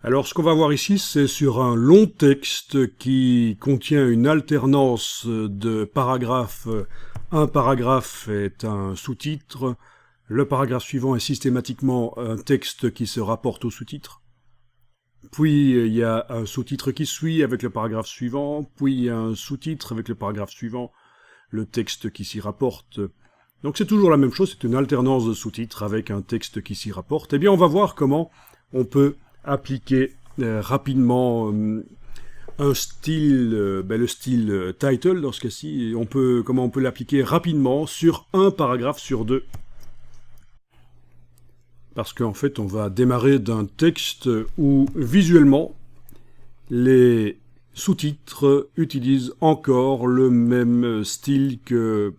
Alors, ce qu'on va voir ici, c'est sur un long texte qui contient une alternance de paragraphes. Un paragraphe est un sous-titre. Le paragraphe suivant est systématiquement un texte qui se rapporte au sous-titre. Puis, il y a un sous-titre qui suit avec le paragraphe suivant. Puis, il y a un sous-titre avec le paragraphe suivant, le texte qui s'y rapporte. Donc, c'est toujours la même chose, c'est une alternance de sous-titres avec un texte qui s'y rapporte. Eh bien, on va voir comment on peut appliquer rapidement un style, le style title dans ce cas-ci, comment on peut l'appliquer rapidement sur un paragraphe sur deux. Parce qu'en fait, on va démarrer d'un texte où visuellement, les sous-titres utilisent encore le même style que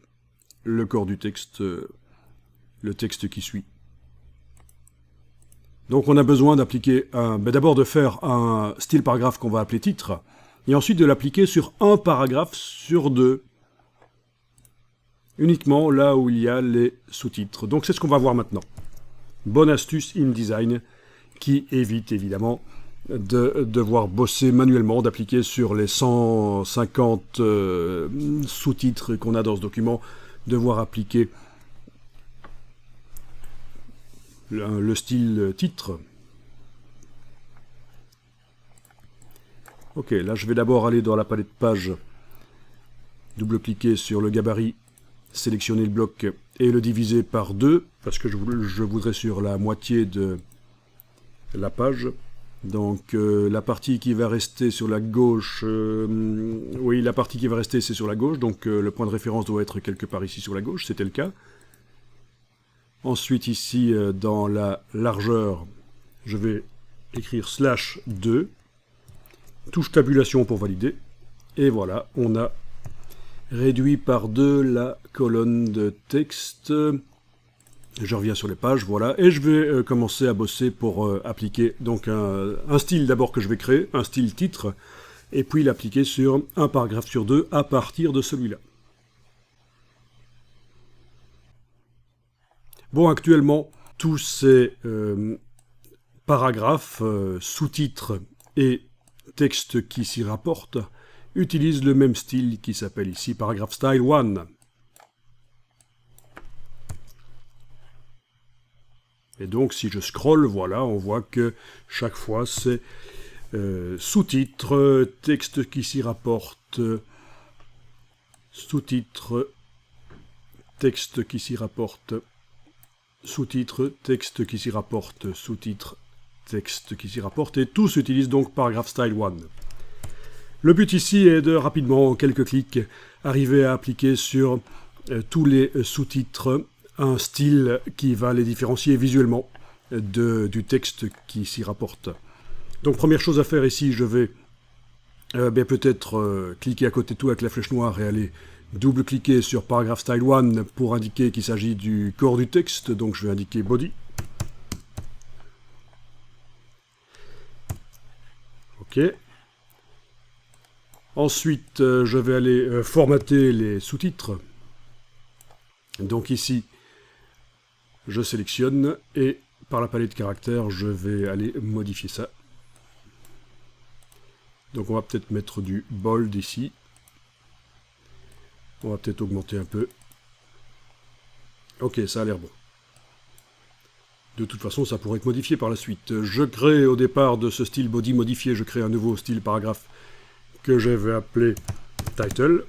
le corps du texte, le texte qui suit. Donc on a besoin d'appliquer d'abord de faire un style paragraphe qu'on va appeler titre, et ensuite de l'appliquer sur un paragraphe sur deux, uniquement là où il y a les sous-titres. Donc c'est ce qu'on va voir maintenant. Bonne astuce InDesign qui évite évidemment de devoir bosser manuellement, d'appliquer sur les 150 sous-titres qu'on a dans ce document, devoir appliquer le style titre. Ok, là je vais d'abord aller dans la palette page, double-cliquer sur le gabarit, sélectionner le bloc et le diviser par 2, parce que je voudrais sur la moitié de la page. Donc la partie qui va rester sur la gauche, oui, la partie qui va rester c'est sur la gauche, donc le point de référence doit être quelque part ici sur la gauche, c'était le cas. Ensuite ici dans la largeur, je vais écrire /2, touche tabulation pour valider, et voilà, on a réduit par 2 la colonne de texte. Je reviens sur les pages, voilà, et je vais commencer à bosser pour appliquer donc un style d'abord que je vais créer, un style titre, et puis l'appliquer sur un paragraphe sur deux à partir de celui-là. Bon, actuellement, tous ces paragraphes, sous-titres et textes qui s'y rapportent utilisent le même style qui s'appelle ici Paragraph Style 1. Et donc, si je scrolle, voilà, on voit que chaque fois, c'est sous-titres, texte qui s'y rapporte, sous-titres, texte qui s'y rapporte, sous-titre, texte qui s'y rapporte, sous-titre, texte qui s'y rapporte, et tous utilisent donc Paragraph Style 1. Le but ici est de rapidement, en quelques clics, arriver à appliquer sur tous les sous-titres un style qui va les différencier visuellement du texte qui s'y rapporte. Donc première chose à faire ici, je vais peut-être cliquer à côté de tout avec la flèche noire et aller double-cliquer sur Paragraph Style 1 pour indiquer qu'il s'agit du corps du texte, donc je vais indiquer Body. Ok. Ensuite, je vais aller formater les sous-titres. Donc ici, je sélectionne et par la palette de caractères, je vais aller modifier ça. Donc on va peut-être mettre du bold ici. On va peut-être augmenter un peu. Ok, ça a l'air bon. De toute façon, ça pourrait être modifié par la suite. Je crée au départ de ce style body modifié, je crée un nouveau style paragraphe que je vais appeler title.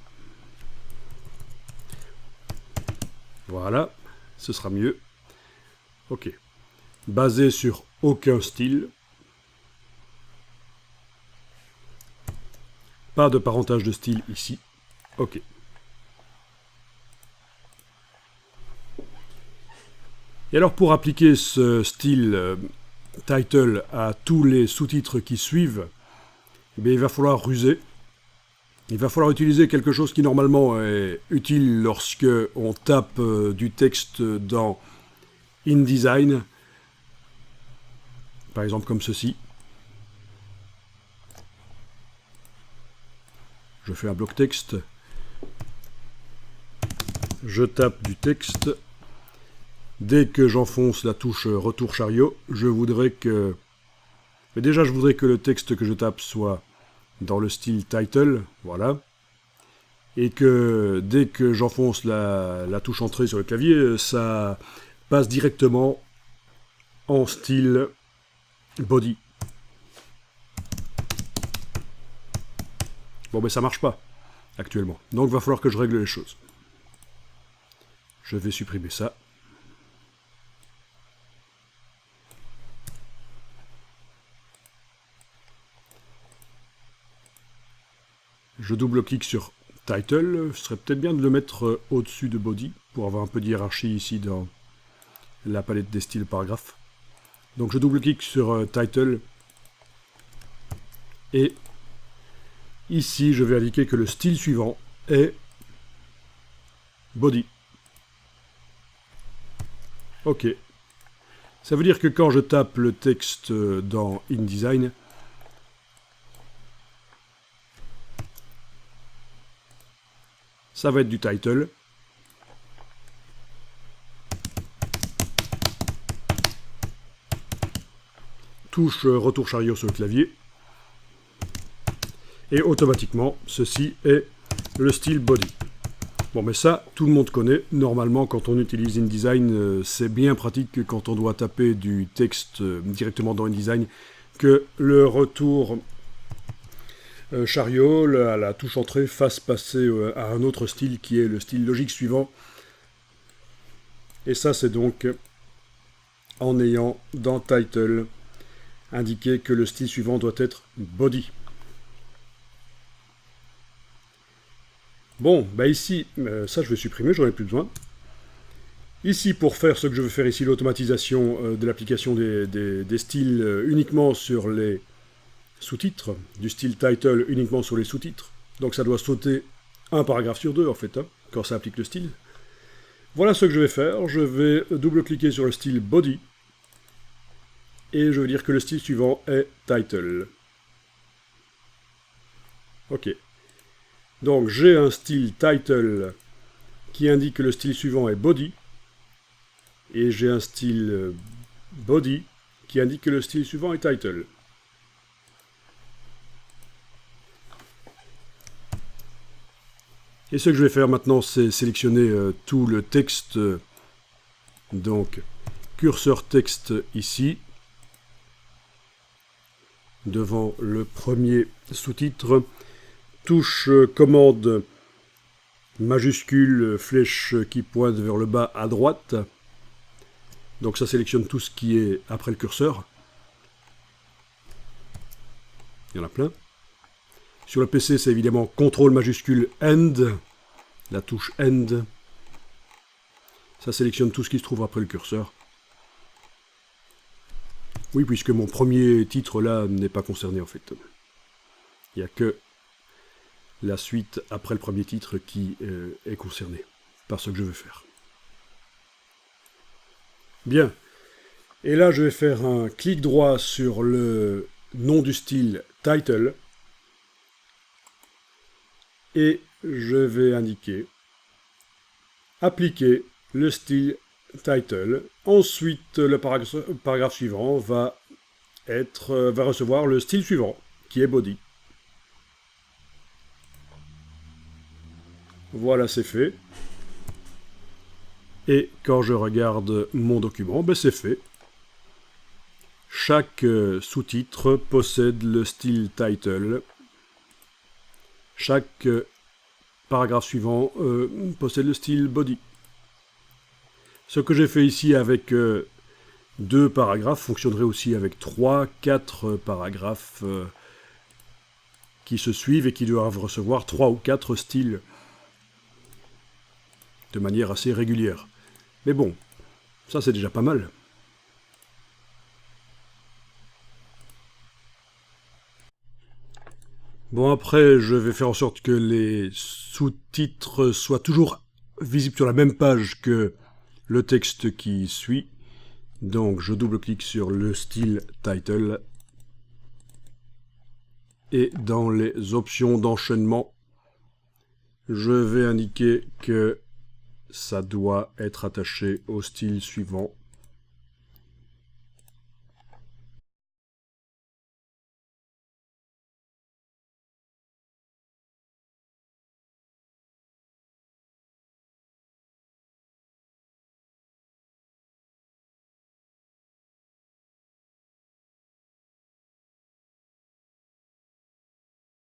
Voilà, ce sera mieux. Ok. Basé sur aucun style. Pas de parentage de style ici. Ok. Et alors pour appliquer ce style title à tous les sous-titres qui suivent, eh bien, il va falloir ruser. Il va falloir utiliser quelque chose qui normalement est utile lorsque on tape du texte dans InDesign. Par exemple comme ceci. Je fais un bloc texte. Je tape du texte. Dès que j'enfonce la touche retour chariot, je voudrais que Mais déjà, je voudrais que le texte que je tape soit dans le style title, voilà. Et que dès que j'enfonce la touche entrée sur le clavier, ça passe directement en style body. Bon, mais ça marche pas actuellement. Donc, il va falloir que je règle les choses. Je vais supprimer ça. Je double-clique sur Title. Ce serait peut-être bien de le mettre au-dessus de Body pour avoir un peu de hiérarchie ici dans la palette des styles paragraphes. Donc je double-clique sur Title. Et ici, je vais indiquer que le style suivant est Body. OK. Ça veut dire que quand je tape le texte dans InDesign, ça va être du title. Touche retour chariot sur le clavier. Et automatiquement, ceci est le style body. Bon, mais ça, tout le monde connaît. Normalement, quand on utilise InDesign, c'est bien pratique quand on doit taper du texte directement dans InDesign que le retour chariot, la touche entrée, fasse passer à un autre style qui est le style logique suivant. Et ça, c'est donc en ayant dans Title indiqué que le style suivant doit être Body. Bon, bah ici, ça je vais supprimer, j'en ai plus besoin. Ici, pour faire ce que je veux faire ici, l'automatisation de l'application des styles uniquement sur les sous-titres, du style title uniquement sur les sous-titres. Donc ça doit sauter un paragraphe sur deux en fait, hein, quand ça applique le style. Voilà ce que je vais faire. Je vais double-cliquer sur le style body. Et je vais dire que le style suivant est title. OK. Donc j'ai un style title qui indique que le style suivant est body. Et j'ai un style body qui indique que le style suivant est title. Et ce que je vais faire maintenant, c'est sélectionner tout le texte. Donc, curseur texte ici, devant le premier sous-titre. Touche commande majuscule, flèche qui pointe vers le bas à droite. Donc ça sélectionne tout ce qui est après le curseur. Il y en a plein. Sur le PC, c'est évidemment CTRL majuscule END, la touche END. Ça sélectionne tout ce qui se trouve après le curseur. Oui, puisque mon premier titre là n'est pas concerné en fait. Il n'y a que la suite après le premier titre qui est concernée par ce que je veux faire. Bien. Et là, je vais faire un clic droit sur le nom du style title. Et je vais indiquer appliquer le style title. Ensuite, le paragraphe suivant va recevoir le style suivant, qui est body. Voilà, c'est fait. Et quand je regarde mon document, ben c'est fait. Chaque sous-titre possède le style title. Chaque paragraphe suivant possède le style body. Ce que j'ai fait ici avec 2 paragraphes fonctionnerait aussi avec 3, 4 paragraphes qui se suivent et qui doivent recevoir 3 ou 4 styles de manière assez régulière. Mais bon, ça c'est déjà pas mal. Bon, après, je vais faire en sorte que les sous-titres soient toujours visibles sur la même page que le texte qui suit. Donc, je double-clique sur le style title. Et dans les options d'enchaînement, je vais indiquer que ça doit être attaché au style suivant.